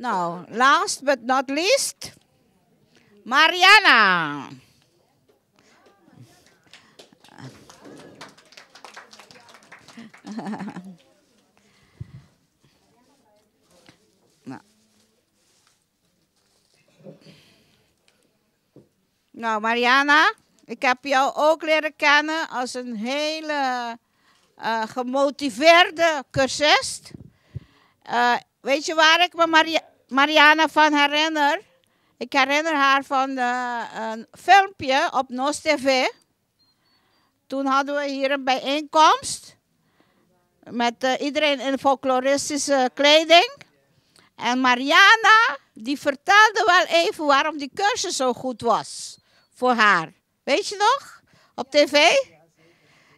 Nou, last but not least, Mariana. Nou, Mariana, ik heb jou ook leren kennen als een hele gemotiveerde cursist. Weet je waar ik me Mariana van herinner? Ik herinner haar van een filmpje op NOS TV. Toen hadden we hier een bijeenkomst met iedereen in folkloristische kleding. En Mariana, die vertelde wel even waarom die cursus zo goed was voor haar. Weet je nog? Op tv?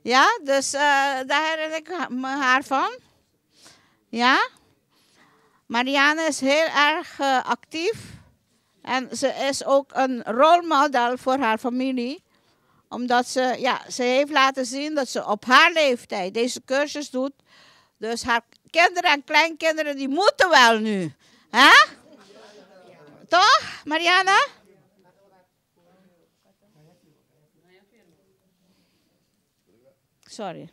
Ja, dus daar herinner ik me haar van. Ja. Mariana is heel erg actief. En ze is ook een rolmodel voor haar familie. Omdat ze heeft laten zien dat ze op haar leeftijd deze cursus doet. Dus haar kinderen en kleinkinderen die moeten wel nu. Hè? Toch, Mariana? Sorry.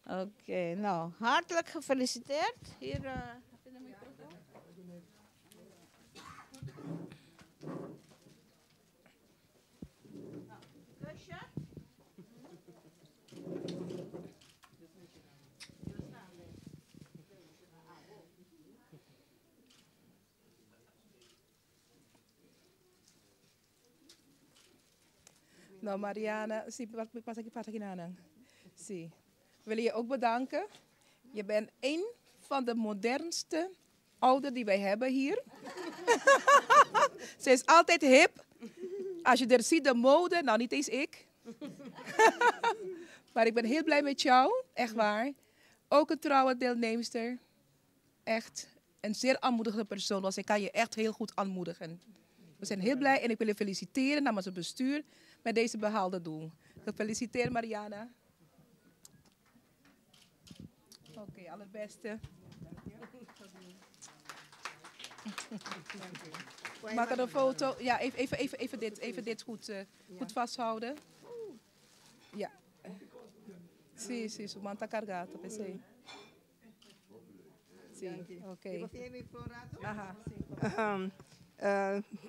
Oké, nou, hartelijk gefeliciteerd. Hier heb je de microfoon. Kusje. Nou, Mariana, pas ik aan. Zie. Wil je ook bedanken. Je bent een van de modernste ouderen die wij hebben hier. Ze is altijd hip. Als je er ziet, de mode, nou niet eens ik. Maar ik ben heel blij met jou, echt waar. Ook een trouwe deelnemster. Echt een zeer aanmoedigende persoon, dus ik kan je echt heel goed aanmoedigen. We zijn heel blij en ik wil je feliciteren namens het bestuur met deze behaalde doel. Gefeliciteerd, Mariana. Oké, allerbeste. Maak er een foto. Ja, even dit goed vasthouden. Ja. Sì, su manta cargata, pensei. Sì, ok.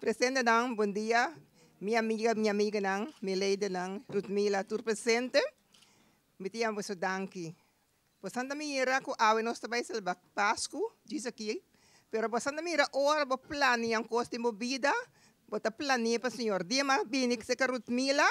Presidente Nang, bom dia. Minha amiga Nang, minha lady Nang, Rutmila, tur presente. Me te amo so danki. Bastante mira ko awe nos tabay sa Pasco, diz aqui. Pero bastante mira ora bo plani ang koste mo vida. Bota plani pa senhor. Dia ma binik sa Rutmila.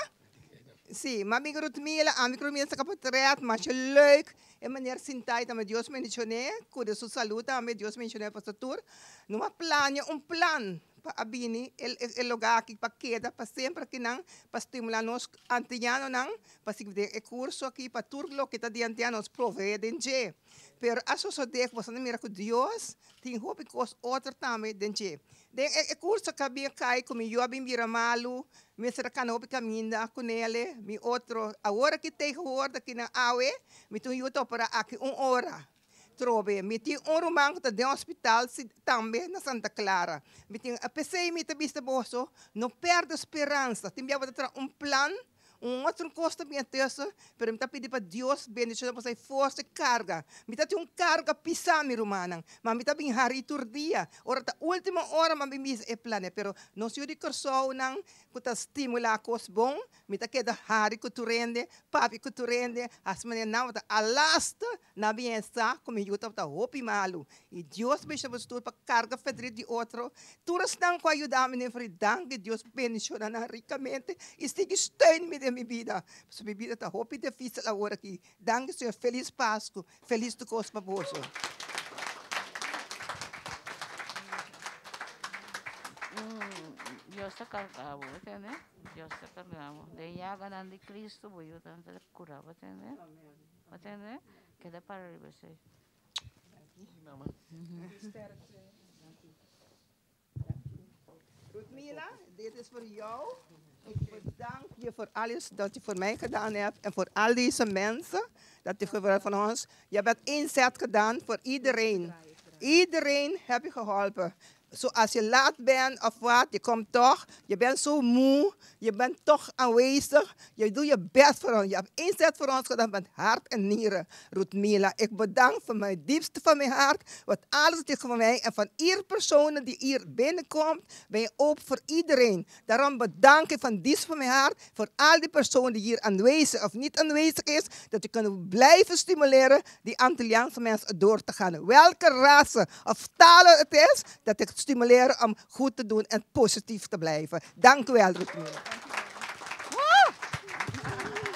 Sim, maar ik roet mele aan, ik roet mele sa kapatreat, maar je leuk. En meneer Sintay, dat met Dios mentioné, kude su saluta, met Dios mentioné pastor. Numa planje, plan. Pa abini, el logaki, pa queda, pa sempre que nang, pa estimular nos antiano nang, pa sig de curso aqui, pa turlo que tá de antianos provee denje. Pero aso so dek, você não mira com Dios, tem hope que os outros também denje. Den curso que bem cai, como eu abim vira malu, me será canopi caminha com ele, mi outro, a hora que tem hora que na awe, me tu eu para aqui hora. Trove, me tinha romano que de hospital também na Santa Clara. Me tinha a PC me te vista bolso, não perde esperança. Tem plan, outro custo bem terça, pero me tá pedindo para Deus bendição para você força carga. Me tá carga pisar mi romana, mas me tá bem hari dia. Ora ta última hora mas me é plane, pero não se de corso nang, que tá estimular cos bom, me tá queda hari que tu rende, papi que tu rende, as maneira não tá alasta na bem-estar, como eu tá hopi malu. E Deus me chama para carga fedri de outro. Turas nang com ajudar-me nem fridan, que Deus bendição na ricamente, e stigue steun me de minha vida. Sua vida está hopi difícil agora aqui. Danke, Senhor. Feliz Páscoa. Feliz do Cosma Boso. Dios te cargaba, ¿entiendes? Dios te cargaba. De ella ganan de Cristo, voy yo tanto de curaba, ¿entiendes? ¿Entiendes? Queda para arriba, sí. Mila, dit is voor jou. Ik bedank je voor alles dat je voor mij gedaan hebt en voor al deze mensen. Dat je van ons. Je hebt inzet gedaan voor iedereen. Iedereen heb je geholpen. Als je laat bent of wat, je komt toch. Je bent zo moe. Je bent toch aanwezig. Je doet je best voor ons. Je hebt inzet voor ons gedaan met hart en nieren. Ruth Mila, ik bedank van mijn diepste van mijn hart. Wat alles is van mij. En van ieder persoon die hier binnenkomt, ben je open voor iedereen. Daarom bedank ik van diepste van mijn hart voor al die personen die hier aanwezig of niet aanwezig is. Dat je kunnen blijven stimuleren die Antilliaanse mensen door te gaan. Welke rassen of talen het is, dat ik stimuleren om goed te doen en positief te blijven. Dank u wel, Ruth Mila.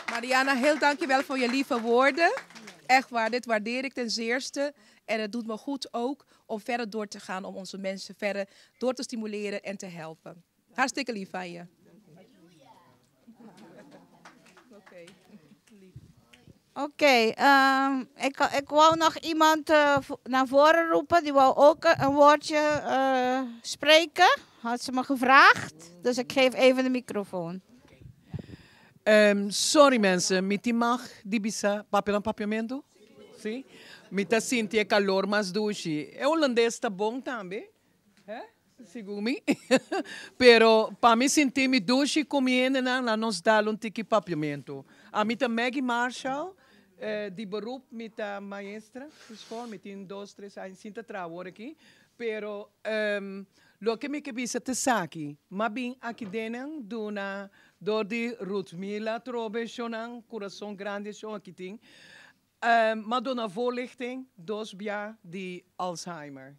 Mariana, heel dankjewel voor je lieve woorden. Echt waar, dit waardeer ik ten zeerste. En het doet me goed ook om verder door te gaan, om onze mensen verder door te stimuleren en te helpen. Hartstikke lief van je. Oké, ik wou nog iemand naar voren roepen. Die wou ook een woordje spreken. Had ze me gevraagd. Dus ik geef even de microfoon. Sorry mensen, miti mag di bisa papel en papiamento? Sim? Mita sentir calor mas dushi. É holandês tá bom também? É? Segumi. Pero para mim sentir me dushi comendo na nos dar um tiki papiamento. A mita Maggie Marshall de beroep met a maestra, met in 2-3 anos sinta trabalhar aqui, pero lo que me quebisa te saki, mas bem aqui dentro door die Ruth Mila trobe shonan coração grande show aqui tem, maar door na voorlichting dos bia die Alzheimer.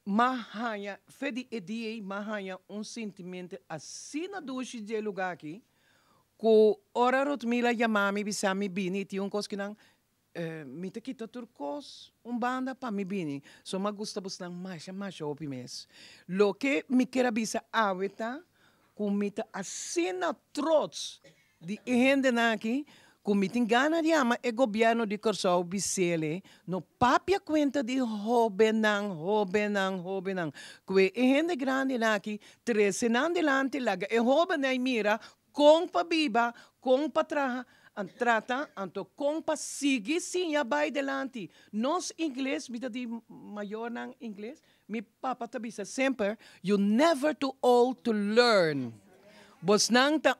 Mahanya, fedi edie mahanya sentimento assim na dushi de lugar aqui. Ko ora Ruth Mila yamami bisa mi bini ti un koskinang mita kita turcos banda pa mi bini so magusta busnang masha opi mes lo que mi quera bisa aweta ku mita asina trots di hende naki ku mitin gana di ama e governo di Corsao bisele no papia cuenta di hobenang kwe hende grande naki tresenan delante laga e hobenai mira com pa biba, com pa trata, anto com pa sigi sinha by delante. Nos inglês, mida di maior nang inglês, mi papa tabisa sempre, you never too old to learn. Bos nang ta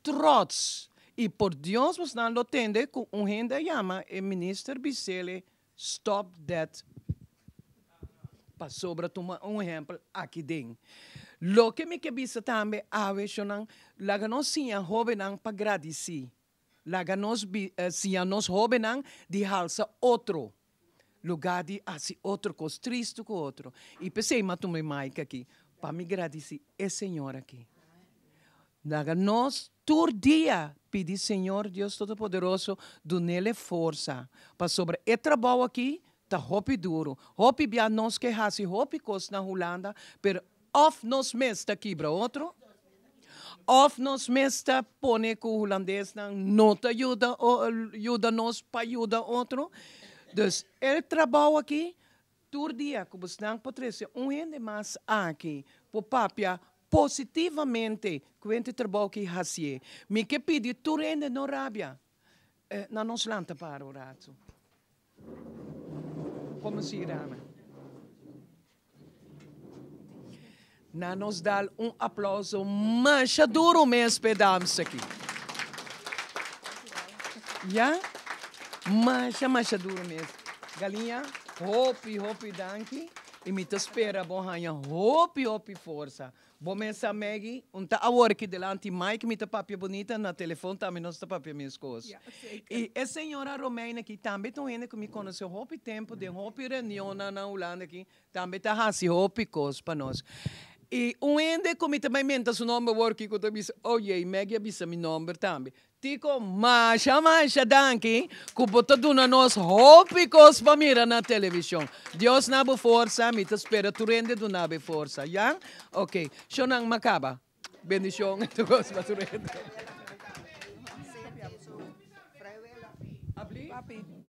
trots. E por Dios bos nang lo tende, ku henda yama, e minister bisele, stop that. Pa sobra tuma exemplo aqui dentro. Lo que me quebisa também ave shonan laga nos sinha hobenang pagradisi. Laga nos sinha nos hobenang di halsa outro. Lugar di assim outro cos triste com outro. E pensei matume maica aqui. Pa me gradisi é Senhor aqui. Laga nos tur dia pedi Senhor Deus Todo-Poderoso do nele força. Pa sobre e trabalho aqui tá hopi duro. Hopi bia nos que hasi hopi cos na Holanda, pero of nos mesta quebra outro, of nos mesta pone que o holandês não te ajuda nos para ajudar outro. Dus el trabalho aqui, todo dia, como você Patrícia, gente mais aqui, por papia, positivamente, quente trabalho que hasie. Me que pedi, tu rende no rabia, na nos lanta para o rato. Como se irá, na nos dá aplauso mais duro mesmo pedamos aqui. Ja? Mais duro mesmo. Galinha, hopi, danke. E me te espera, bom hanha, hopi, força. Bom mensa Maggie, tá agora aqui delante Mike, me te papia bonita na telefone, também nós te papia minhas coisas. E a senhora Romaina aqui também tem gente que me conheceu hopi tempo, de hopi reunião na Holanda aqui, também tá hasi hopi coisas para nós. E ende come também menta su nome work que eu disse, oye, Maggie avisa mi nome também. Tico, masha, danke, que bota duna nos hópicos para mirar na televisão. Deus nabe força, me te espera, tu rende do nabe força, já? Ok, shonang macaba. Bendição, tu gosta tu rende. Papi.